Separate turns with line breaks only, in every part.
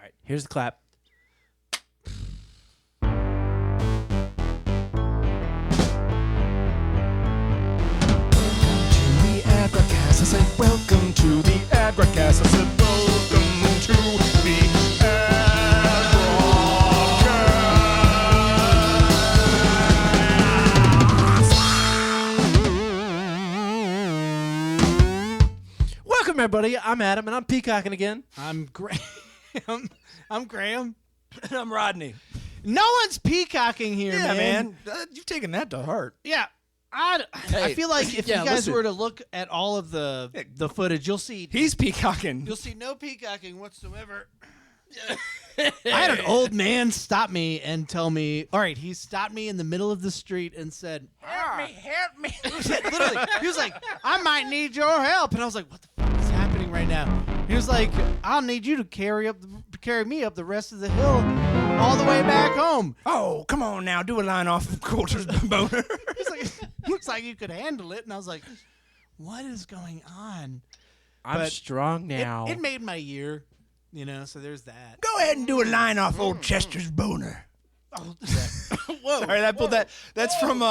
right, here's the clap.
ADGRODcast. I said, welcome to the ADGRODcast. I said, welcome to the ADGRODcast.
Welcome, everybody. I'm Adam, and I'm peacocking again.
I'm Graham. I'm Graham.
And I'm Rodney.
No one's peacocking here, man.
You've taken that to heart.
Yeah. I feel like if you guys were to look at all of the footage, you'll see
He's peacocking.
you'll see no peacocking whatsoever. I had an old man stop me and tell me, all right, he stopped me in the middle of the street and said, help me. Literally, he was like, I might need your help. And I was like, what the fuck is happening right now? He was like, I'll need you to carry me up the rest of the hill all the way back home.
Oh, come on now. Do a line off of Coulter's Boner.
He's like, looks like you could handle it. And I was like, what is going on?
I'm strong now.
It made my year, so there's that.
Go ahead and do a line off old Chester's Boner.
Oh,
Whoa! Sorry, that's from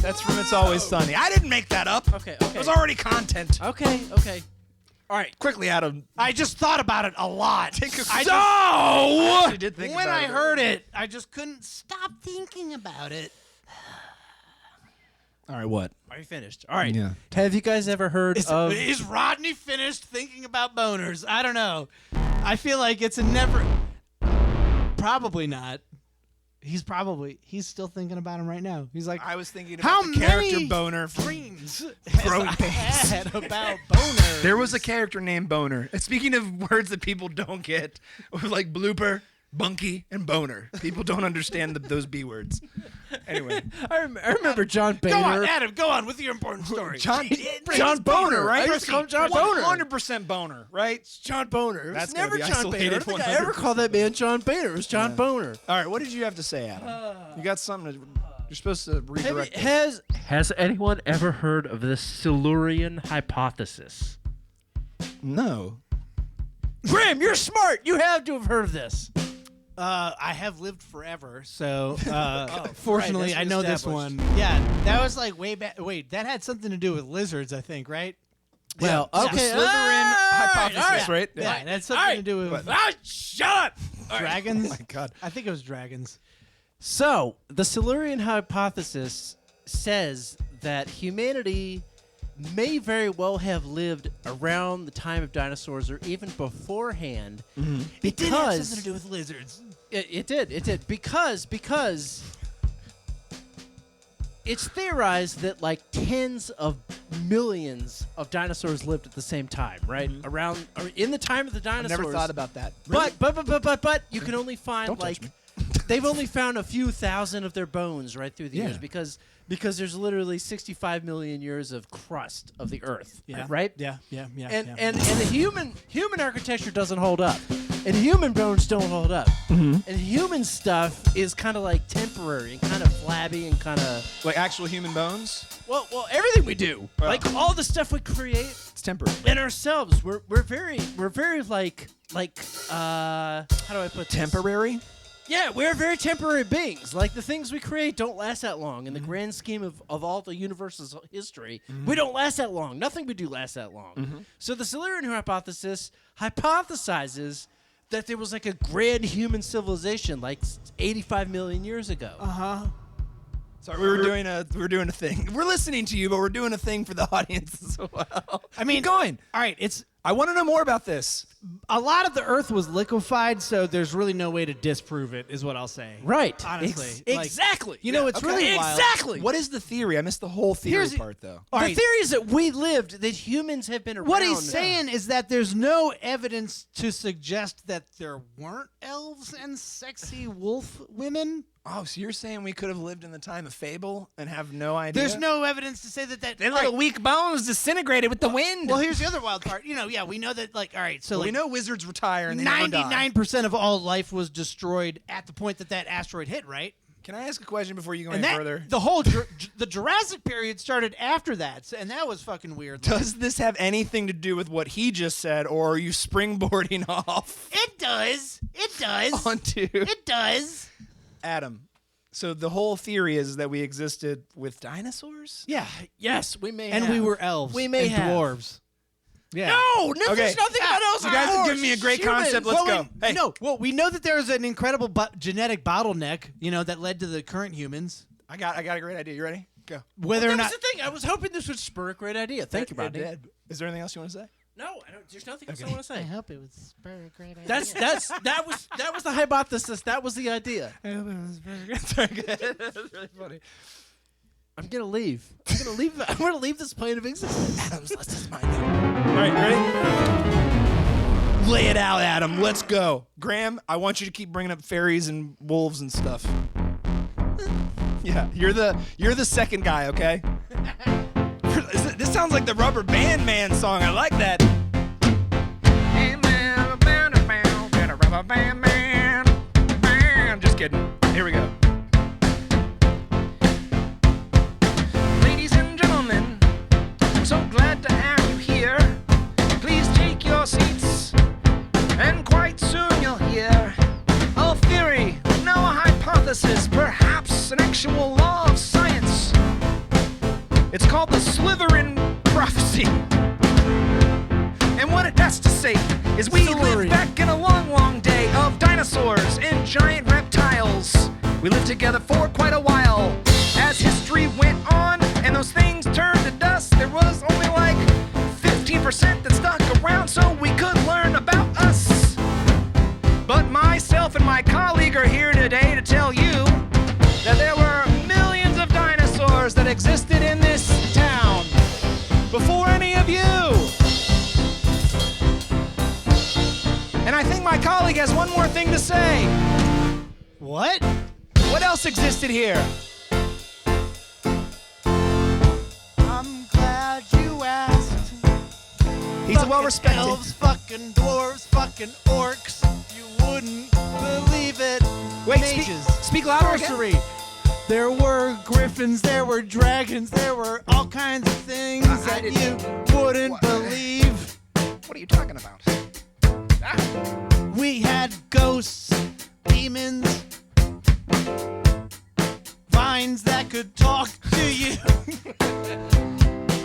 It's Always Sunny. I didn't make that up.
Okay.
It was already content.
Okay.
All right, quickly, Adam.
I just thought about it a lot.
I actually did think
when
about
I
it.
heard it, I just couldn't stop thinking about it.
All right, what?
Are you finished? All right.
Yeah.
Have you guys ever heard of...
Is Rodney finished thinking about boners? I don't know. I feel like it's a never... Probably not. He's still thinking about him right now. He's like,
I was thinking
how
about the character
many
Boner from
dreams
Growing
have I
Pains.
had about boners?
There was a character named Boner. And speaking of words that people don't get, like blooper, bunky, and boner. People don't understand those B words. Anyway.
I remember John Boehner.
Go on, Adam. Go on with your important story.
John Boner, right?
I used to call him John Boner.
100% Boner, right?
It's John Boner. It was
That's
never
gonna be
John Boehner. I don't think I
isolated
ever called that man John Boehner. It was John Boner.
All right, what did you have to say, Adam? You got something you're supposed to redirect this.
Has anyone ever heard of the Silurian Hypothesis?
No.
Graham, you're smart. You have to have heard of this.
I have lived forever, so
right,
fortunately,
that's
I know this
established.
one. Yeah, that was like way back. Wait, that had something to do with lizards, I think, right?
Well,
Yeah,
okay.
the Silurian Hypothesis, right?
Yeah, that's something to do with
Shut up.
dragons.
Oh my God.
I think it was dragons.
So, the Silurian Hypothesis says that humanity may very well have lived around the time of dinosaurs or even beforehand.
Mm-hmm.
It did have
Because
something to do with lizards.
it did because it's theorized that like tens of millions of dinosaurs lived at the same time, right? Around or in the time of the
I
dinosaurs.
never thought about that.
But you can only find
Don't touch
like
me.
they've only found a few thousand of their bones right through the
Yeah.
years because there's literally 65 million years of crust of the Earth, right?
Yeah.
And the human architecture doesn't hold up, and human bones don't hold up, and human stuff is kind of like temporary and kind of flabby and kind of
Like actual human bones?
well everything we do,
Well.
like all the stuff we create
It's temporary.
in ourselves, we're very like how do I put this?
Temporary?
Yeah, we're very temporary beings. Like, the things we create don't last that long. In the grand scheme of all the universe's history, we don't last that long. Nothing we do lasts that long. So the Silurian Hypothesis hypothesizes that there was like a grand human civilization like 85 million years ago.
Sorry, we were doing a thing. We're listening to you, but we're doing a thing for the audience as well.
I mean,
Keep going.
All right,
I want to know more about this.
a lot of the Earth was liquefied, so there's really no way to disprove it, is what I'll say.
Right.
Honestly.
Exactly.
It's really wild.
Exactly.
What is the theory? I missed the whole theory
Here's-
part, though.
All
The
right.
theory is that we lived, that humans have been around.
What he's saying is that there's no evidence to suggest that there weren't elves and sexy wolf women.
Oh, so you're saying we could have lived in the time of Fable and have no idea?
There's no evidence to say that.
Their little weak bones disintegrated with the wind.
Well, here's the other wild part. We know that, all right, so
Well, we
like
know wizards retire and they never die.
99% of all life was destroyed at the point that asteroid hit, right?
Can I ask a question before you go
And
any further?
the whole the Jurassic period started after that, and that was fucking weird.
Does this have anything to do with what he just said, or are you springboarding off
It does. It does.
onto
It does.
Adam? So the whole theory is that we existed with dinosaurs?
Yeah.
Yes, we may
And
have.
we were elves.
We may
and
have.
dwarves. Yeah.
No,
Okay.
there's nothing about elves.
You guys have given me a great concept. Let's go. Hey.
No, well, we know that there was an incredible genetic bottleneck, that led to the current humans.
I got a great idea. You ready? Go.
Whether
That
or
was
not
the thing. I was hoping this would spur a great idea. Thank you, Rodney.
It did. Is there anything else you want to say?
No, I don't. There's nothing else I want to say.
hope it would spur a great idea.
That was the hypothesis. That was the idea.
I hope it was very good. Very good. That's really funny.
I'm gonna leave. I'm gonna leave this plane of existence.
Adams, let's just mind them. All right, ready? Lay it out, Adam. Let's go. Graham, I want you to keep bringing up fairies and wolves and stuff. Yeah, you're the second guy, okay? This sounds like the Rubber Band Man song. I like that. Just kidding. Here we go. Ladies and gentlemen, I'm so glad to have you here. Please take your seats, and quite soon you'll hear a theory, no a hypothesis, perhaps an actual law of science. It's called the Silurian Prophecy. And what it has to say is we live back in a long, long day of dinosaurs and giant reptiles. We lived together for quite a while. As history went on and those things turned to dust, there was only like 15% that stuck around so we could learn about us. But myself and my colleague are here today to tell you that there were millions of dinosaurs that existed in this town before any of you. And I think my colleague has one more thing to say.
What?
What else existed here?
I'm glad you asked.
He's well-respected.
Elves, fucking dwarves, fucking orcs. You wouldn't believe it.
Wait,
Mages.
speak louder again.
Sorcery. There were griffins, there were dragons, there were all kinds of things that you wouldn't believe.
What are you talking about?
We had ghosts, demons, vines that could talk to you.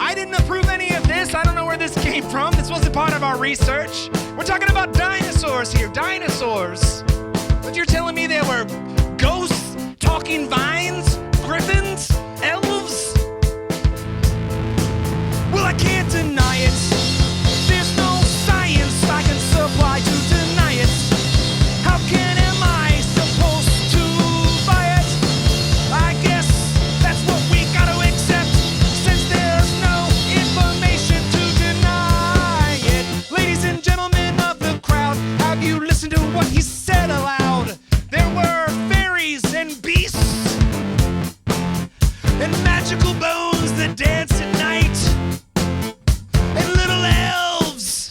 I didn't approve any of this. I don't know where this came from. This wasn't part of our research. We're talking about dinosaurs here. Dinosaurs. But you're telling me there were ghosts, talking vines, griffins, elves? Well, I can't deny it. There's no science I can supply to deny it. How am I supposed to buy it? I guess that's what we gotta accept, since there's no information to deny it. Ladies and gentlemen of the crowd, have you listened to what he said aloud? There were fairies and beasts and magical bones that dance at night, and little elves,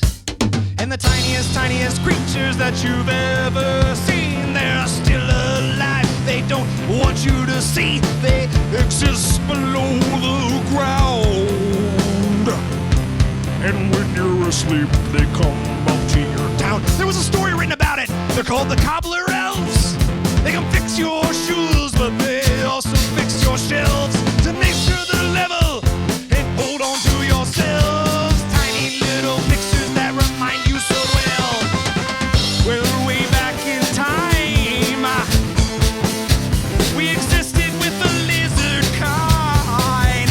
and the tiniest creatures that you've ever seen. They're still alive. They don't want you to see. They exist below the ground. And when you're asleep, they come up to your town. There was a story written about it. They're called the Cobbler Elves. They can fix your shoes, but they also fix your shelves to make sure they're level and hold on to yourselves. Tiny little fixtures that remind you so well. Well, way back in time, we existed with the lizard kind.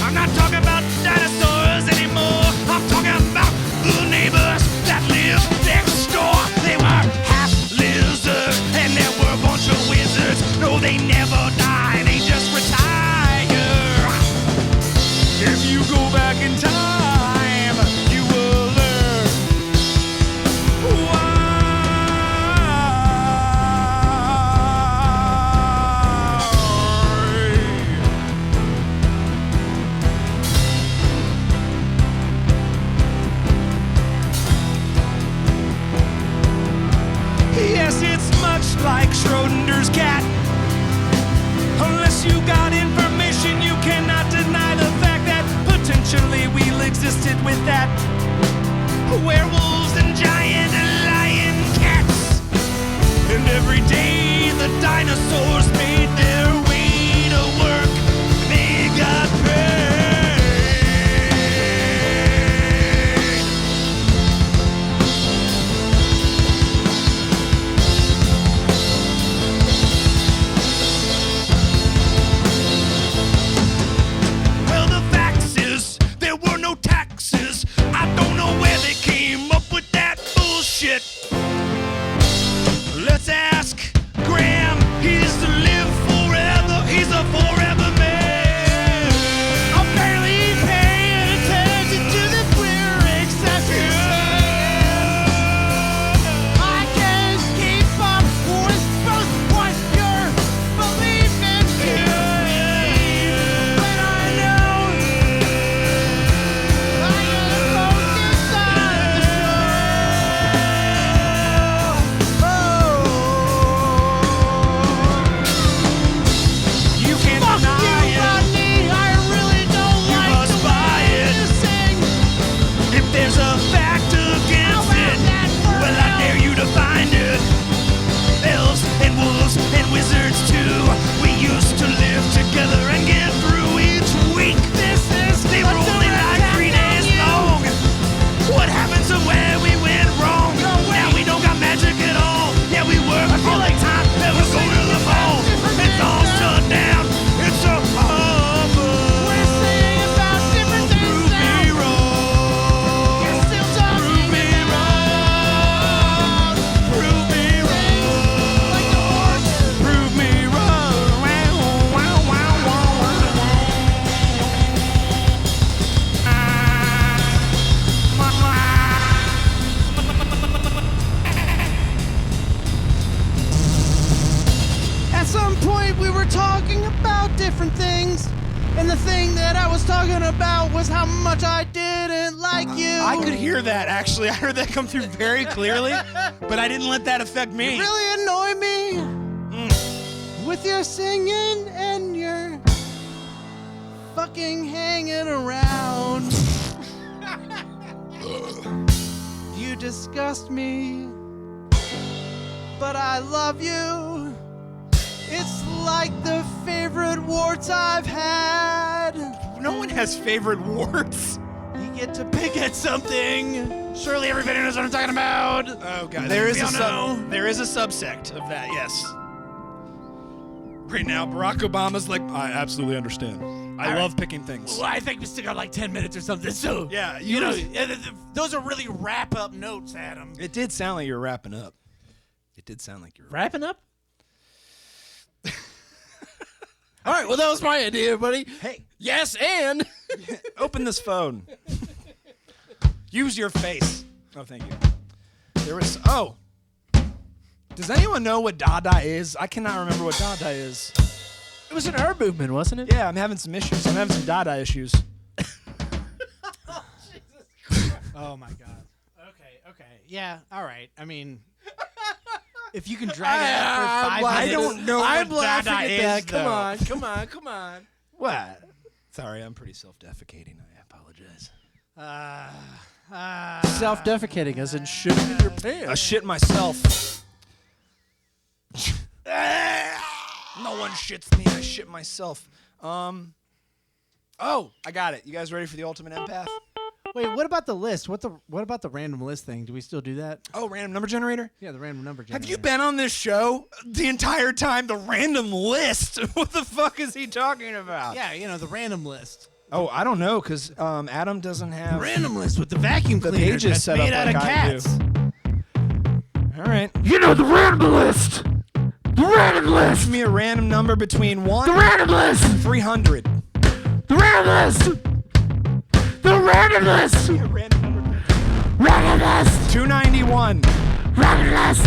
I'm not talking about dinosaurs anymore. I'm talking about the neighbors that lived next door. They were half lizard and there were a bunch of wizards. No, they never die, they just retire. If you go back in time, you will learn why. Yes, it's much like Schrodinger's cat. Once you got information, you cannot deny the fact that potentially we'll existed with that. Werewolves and giant lion cats. And every day the dinosaurs made their way to work. They got paid. Well, the facts is there were no taxes. I don't know where they came up with that bullshit. Let's ask Graham. He's to live forever. He's a forever man. I'm barely paying attention to the queer excesses. I can't keep up with both what you're believing in. But I know I am focused on the show. You can't deny it. Rodney. I really don't like the way you sing. If there's a fact against it, well, I dare you to find it. Elves and wolves and wizards too. We used to live together and get through each week. They were only like 3 days long. What happened to where we went wrong? Now we don't got magic at all. Yeah, we work all the time. Never go to the mall. It's all shut down. It's a harbor. We're saying about different things. Prove me wrong. You're still talking. Prove me wrong. Prove me wrong. Like the horse. Prove me wrong. Wow, wow, wow, wow,
At some point, we were talking about different things, and the thing that I was talking about was how much I didn't like you.
I could hear that, actually. I heard that come through very clearly, but I didn't let that affect me.
really annoy me with your singing and your fucking hanging around. You disgust me, but I love you. It's like the favorite warts I've had.
No one has favorite warts.
You get to pick at something. Surely everybody knows what I'm talking about.
Oh, God. There is
We all know.
there is a subsect of that, yes. Right now, Barack Obama's like, I absolutely understand. I love picking things.
Well, I think we still got like 10 minutes or something, so.
Yeah,
You know, those are really wrap up notes, Adam.
It did sound like you were wrapping up. It did sound like you were
Wrapping up? All right, well, that was my idea, buddy.
Hey,
Yes, and
open this phone. Use your face. Oh, thank you. There was. Oh. Does anyone know what Dada is? I cannot remember what Dada is.
it was an herb movement, wasn't it?
Yeah, I'm having some issues. I'm having some Dada issues.
Oh my god. Okay. Yeah, all right. I mean, if you can drag it out for 5 minutes.
I don't know
I'm
what
laughing
Dada
at that.
is,
Come
though.
on, come on.
What? Sorry, I'm pretty self-defecating. I apologize.
Self-defecating, as in shitting in your pants.
I shit myself. No one shits me. I shit myself. Oh, I got it. You guys ready for the ultimate empath?
Wait, what about the list? What about the random list thing? Do we still do that?
Oh, random number generator?
Yeah, the random number generator.
Have you been on this show the entire time? The random list? What the fuck is he talking about?
Yeah, you know, the random list.
Oh, I don't know, because Adam doesn't have
Random list with the vacuum
the
cleaner
pages
that's
set
made
up
out
like
of
I
cats.
do. All right.
You know the random list. The random list.
Give me a random number between 1
The random list.
and 300.
The random list. The random list.
Random number.
Random list.
291.
Random list.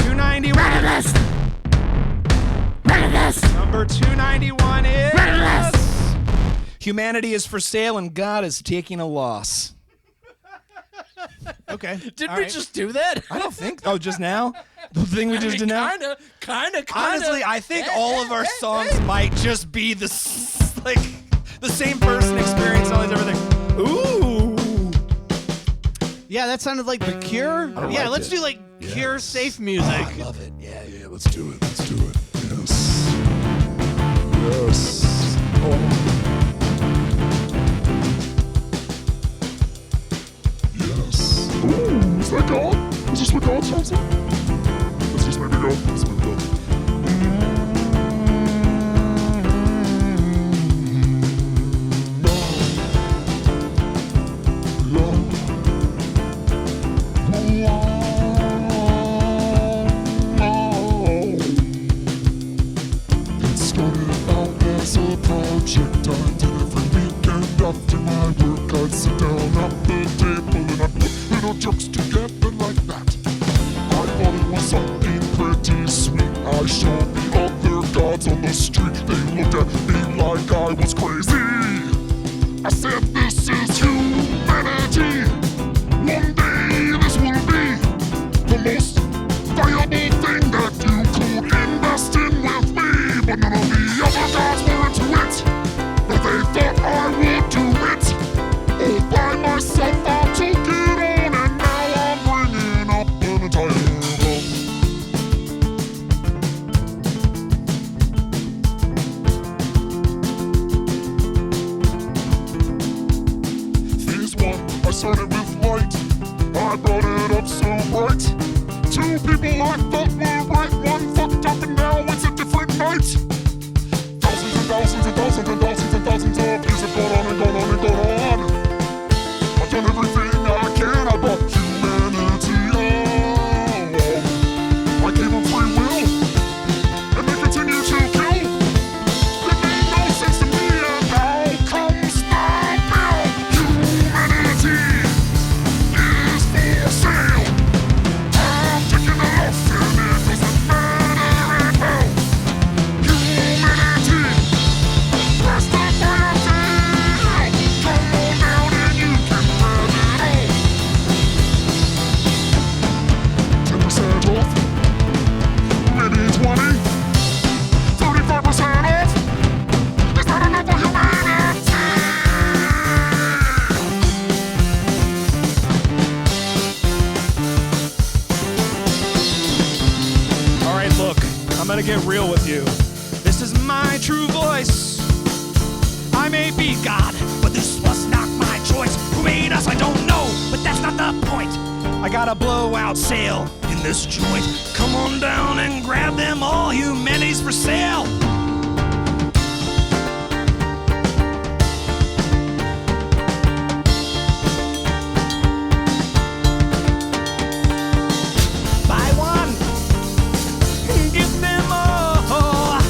291.
Random list. Random list.
Number 291 is...
Random list.
Humanity is for sale and God is taking a loss.
Okay.
Did
All
we
right.
just do that?
I don't think... Oh, just now?
The thing we just did now?
Kind of.
Honestly, I think all of our songs might just be the same person experience always everything. Ooh.
Yeah, that sounded like The Cure. Yeah, let's do like Cure safe music.
I love it. Yeah, let's do it. Let's do it. Yes. Yes. Oh. Yes. Ooh, is that God? Is this what God sounds like? Let's just maybe go. Let's maybe go. It started out as a project I did every weekend after my work. I'd sit down at the table and I'd put little jokes together like that. I thought it was something pretty sweet. I showed the other gods on the street. They looked at me like I was crazy. I said, this is humanity. One day this will be the most valuable thing that you could invest in with me. But none of the other gods were into it. But they thought I would do it. All by myself I took it on, and now I'm bringing up an entire world. Phase 1, I started with light. I brought it up so bright. 2 people I thought were right. 1 fucked up and now it's a different night. Thousands and thousands and thousands and thousands and thousands of years have gone on and gone on and gone on. I've done everything I can. I brought humanity on. I gave them free will, and they continue to kill. It made no sense to me, and now comes the bill. Humanity is for sale. I'm taking it off, and it doesn't matter at all. Humanity, press the fire down. Come on out and you can have it all. 10% off, maybe 20, 35% off. Is that enough for humanity?
All right, look, I'm gonna get real with you. This is my true voice. I may be God, but this was not my choice. Who made us, I don't know, but that's not the point. I got a blowout sale in this joint. Come on down and grab them all. Humanity's for sale. Buy one, give them all.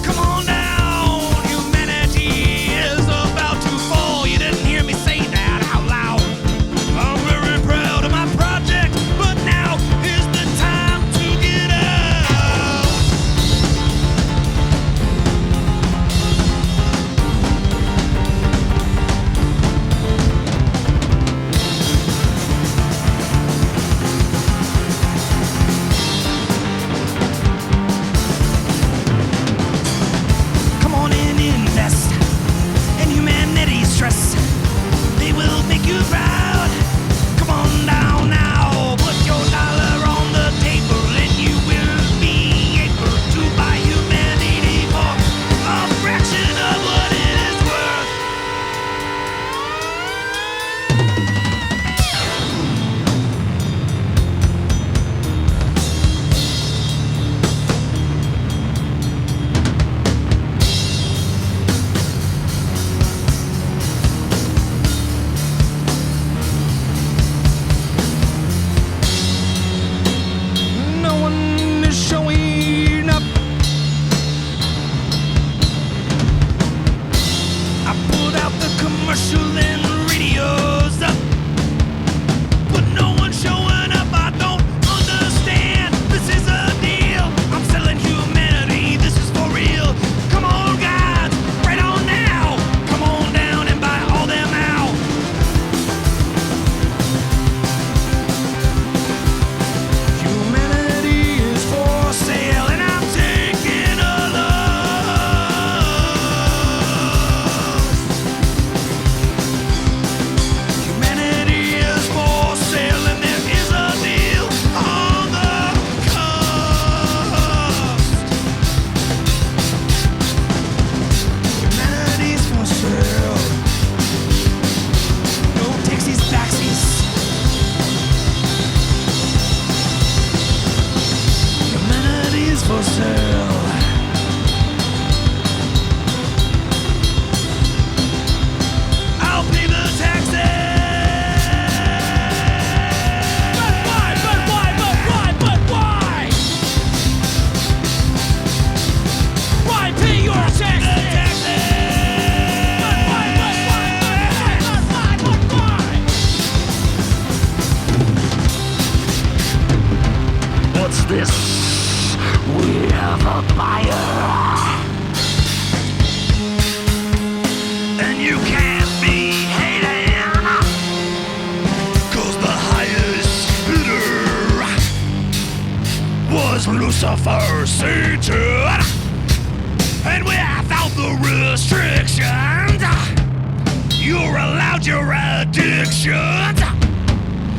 Come on down. Humanity is about to fall. You didn't hear me say that out loud. I'm very proud of my project, but now is the time to get out.
for sale. I'll pay the taxes. But why? Why pay your taxes? But why?
What's this? We have a fire.
And you can't be hating, 'cause the highest bidder was Lucifer, Satan. And without the restrictions, you're allowed your addictions.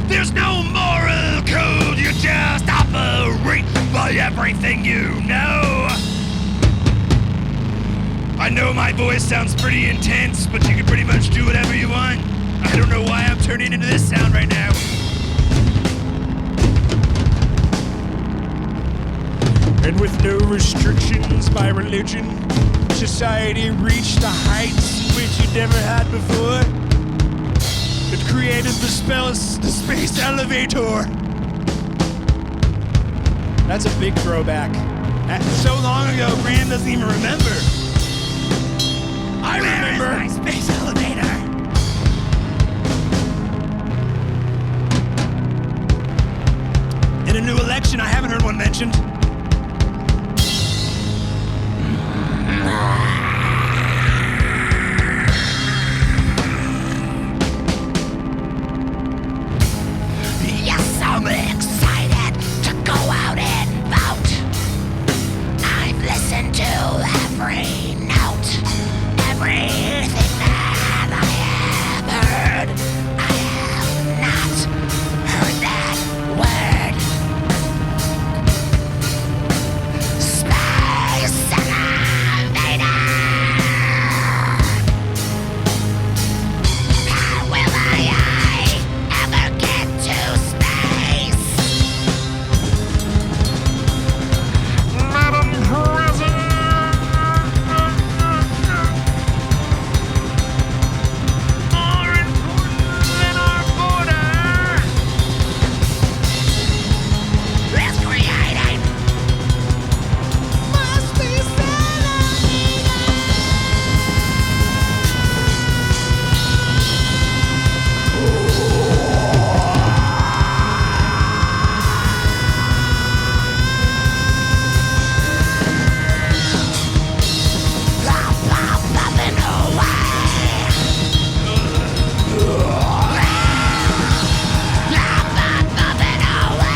There's no moral code, you just operate by everything you know. I know my voice sounds pretty intense, but you can pretty much do whatever you want. I don't know why I'm turning into this sound right now.
And with no restrictions by religion, society reached the heights which it never had before. It created the space elevator. That's a big throwback. That's so long ago, Graham doesn't even remember. I remember.
Where is my space elevator?
In a new election, I haven't heard one mentioned.
Yes, I'm excited to go out and vote. I've listened to every note, everything that I have heard. I have not heard that word. Space elevator. How will I ever get to space?
Madam President,
More important than our border is creating my space popping away. Popping away.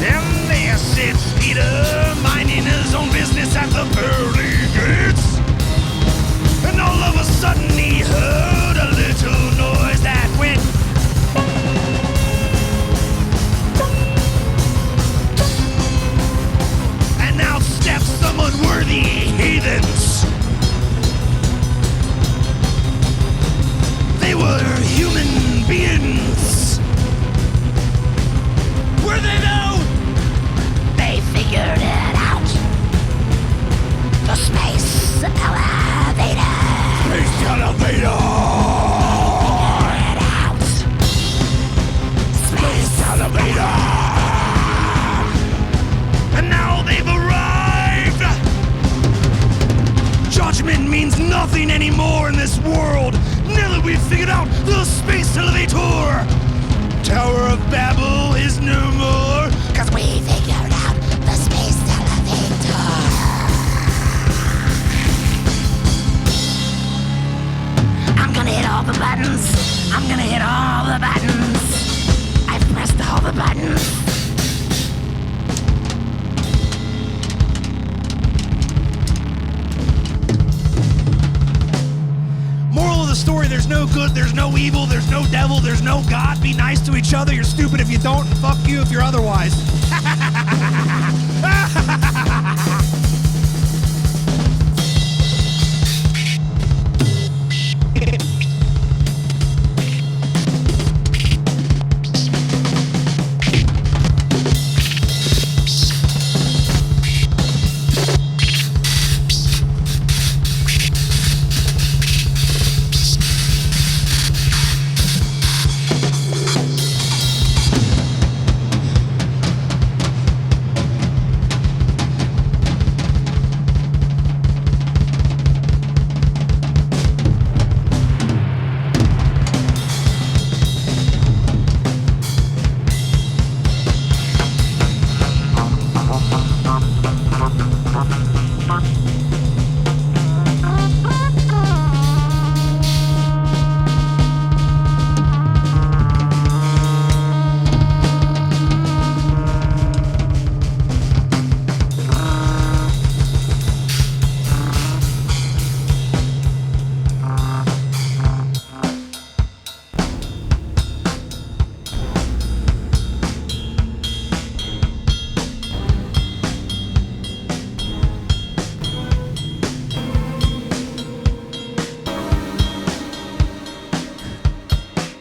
Then there sits Peter, minding his own business at the pearly gates. And all of a sudden he heard a little noise that went. And out steps some unworthy heathens. They were human beings. Were they though? They figured it out. The space elevator. Space elevator. Figured it out. Space elevator. And now they've arrived. Judgment means nothing anymore in this world. Now that we've figured out the space elevator. Tower of Babel is no more. 'Cause we figured out the space elevator. I'm gonna hit all the buttons. I'm gonna hit all the buttons. I've pressed all the buttons. Moral of the story, there's no good, there's no evil, there's no devil, there's no God. Be nice to each other. You're stupid if you don't, and fuck you if you're otherwise.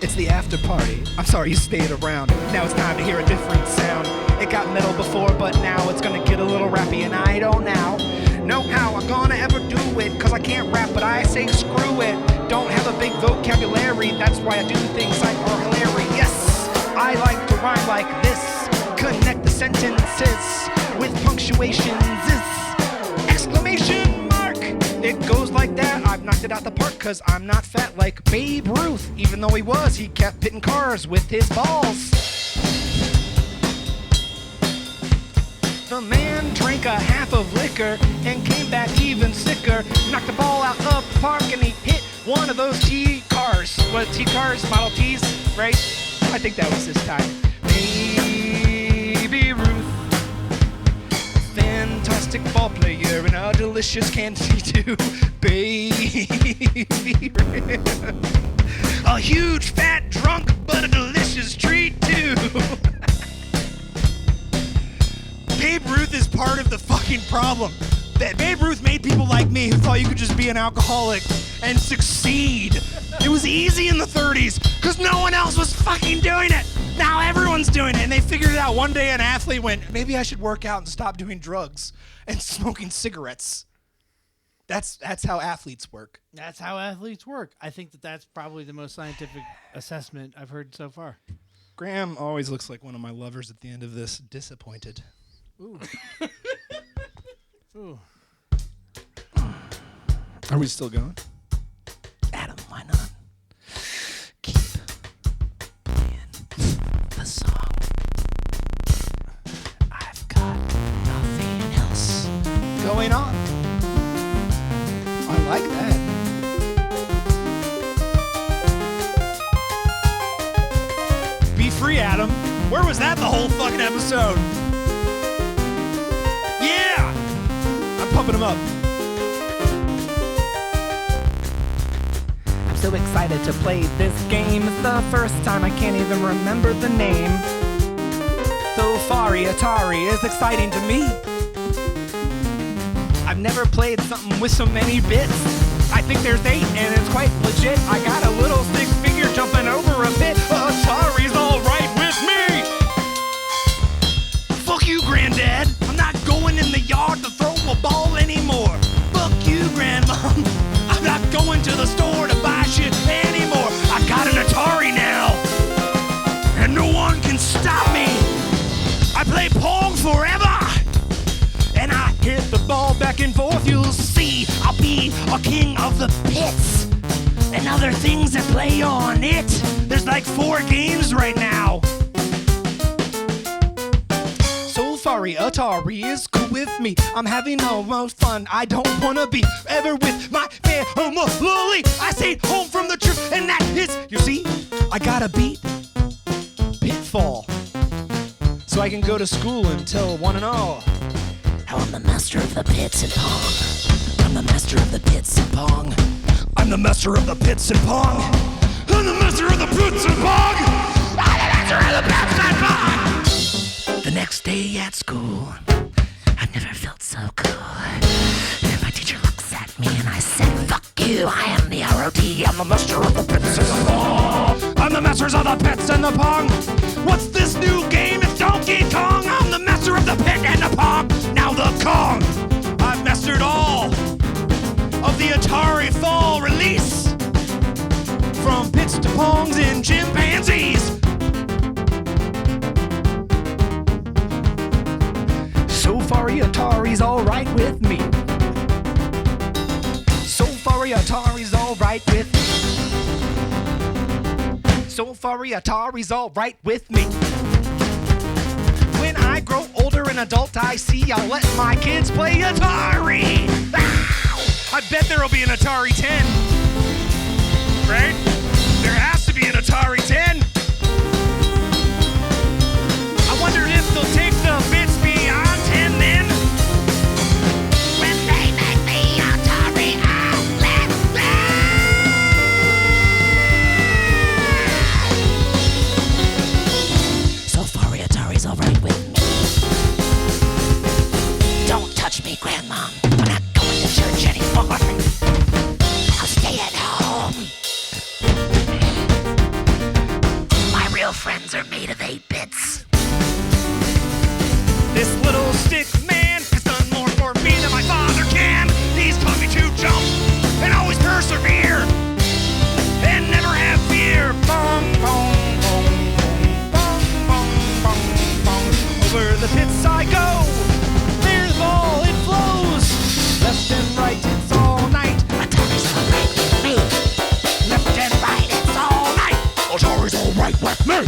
It's the after party. I'm sorry you stayed around. Now it's time to hear a different sound. It got metal before, but now it's gonna get a little rappy, and I don't now know how I'm gonna ever do it, cause I can't rap, but I say screw it. Don't have a big vocabulary, that's why I do things like are hilarious. Yes, I like to rhyme like this. Connect the sentences with punctuations. Exclamation mark. It goes like that. I've knocked it out the park cause I'm not fat like Babe Ruth. Even though he kept hitting cars with his balls. The man drank a half of liquor and came back even sicker. Knocked the ball out of the park and he hit one of those T cars. What, T cars? Model Ts, right? I think that was his time. Baby Ruth, fantastic ball player and a delicious candy too. Baby Ruth, a huge fat drunk but a delicious treat too.
Babe Ruth is part of the fucking problem. Babe Ruth made people like me who thought you could just be an alcoholic and succeed. It was easy in the 30s because no one else was fucking doing it. Now everyone's doing it, and they figured it out. One day an athlete went, maybe I should work out and stop doing drugs and smoking cigarettes. That's how athletes work.
That's how athletes work. I think that's probably the most scientific assessment I've heard so far.
Graham always looks like one of my lovers at the end of this, disappointed.
Ooh. Ooh.
Are we still going?
Adam, why not? Keep playing the song. I've got nothing else
Going on. I like that. Be free, Adam. Where was that the whole fucking episode? Yeah! I'm pumping him up.
I'm so excited to play this game. It's the first time I can't even remember the name. So Atari is exciting to me. I've never played something with so many bits. I think there's 8 and it's quite legit. I got a little stick figure jumping over a bit. Atari's alright with me. Fuck you, Granddad. I'm not going in the yard to throw a ball anymore. Fuck you, Grandmom. I'm not going to the store to buy shit anymore. I got an Atari now, and no one can stop me. I play Pong forever, and I hit the ball back and forth. You'll see I'll be a king of the pits and other things that play on it. There's like 4 games right now. So sorry, Atari is cool with me. I'm having the most fun. I don't wanna be ever with my family. I stayed home from the trip, and that is, you see, I gotta beat Pitfall so I can go to school and tell one and all how I'm the master of the pits and Pong. I'm the master of the pits and Pong. I'm the master of the pits and Pong. I'm the master of the pits and Pong. I'm the master of the pits and Pong. The next day at school, I've never felt so cool. And my teacher looks at me and I said, fuck you, I am the ROD. I'm the master of the pits and the Pong. I'm the masters of the pits and the Pong. What's this new game? It's Donkey Kong. I'm the master of the pit and the Pong. Now the Kong. I've mastered all of the Atari fall release. From pits to Pongs and chimpanzees. So far, Atari's alright with me. So far, Atari's alright with me. So far, Atari's alright with me. When I grow older and adult, I see I'll let my kids play Atari. Ow! I bet there'll be an Atari 10. Right? There has to be an Atari 10. I wonder if they'll take the bits beyond 10 then. When they make the Atari outlet. So far, Atari's alright with me. Don't touch me, Grandma. I'm not going to church anymore. I'll stay at home.
friends are made of 8 bits.
This little stick man has done more for me than my father can. He's taught me to jump and always persevere and never have fear. Bong, bong, bong, bong, bong, bong, bong. Over the pits I go. There's ball, it flows. Left and right, it's all night.
Atari's all right with me.
Left and right, it's all night.
Atari's all right with me.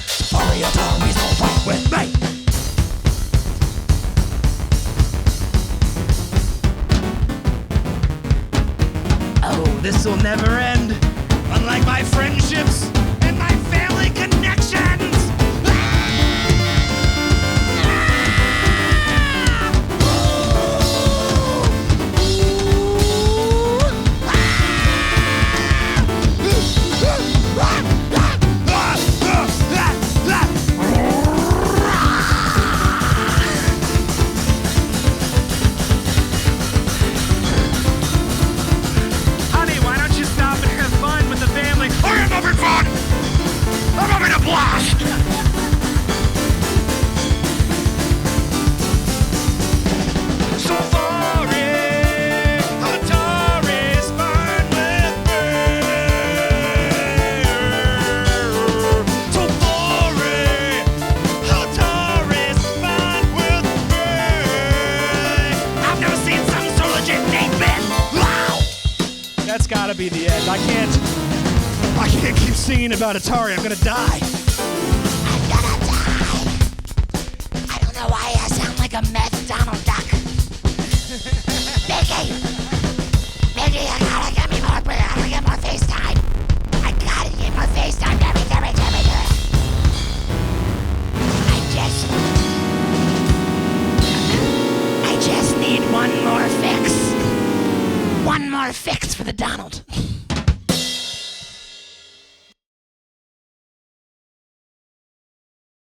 Sorry, Atari's all right with me.
Oh, this'll never end. Unlike my friendships and my family connections. Honey, why don't you stop and have fun with the family?
I am having fun. I'm having a blast.
So far, Atari's fine with me. So far, Atari's fine with me. I've never seen something so legit, Nate Ben. Wow! That's gotta be the end. I can't keep singing about Atari. I'm gonna die.
I'm gonna die. I don't know why I sound like a meth Donald Duck. Mickey, I gotta get me more, I gotta get more FaceTime. I gotta get more FaceTime. Damn it. I just need one more fix. One more fix for the Donald.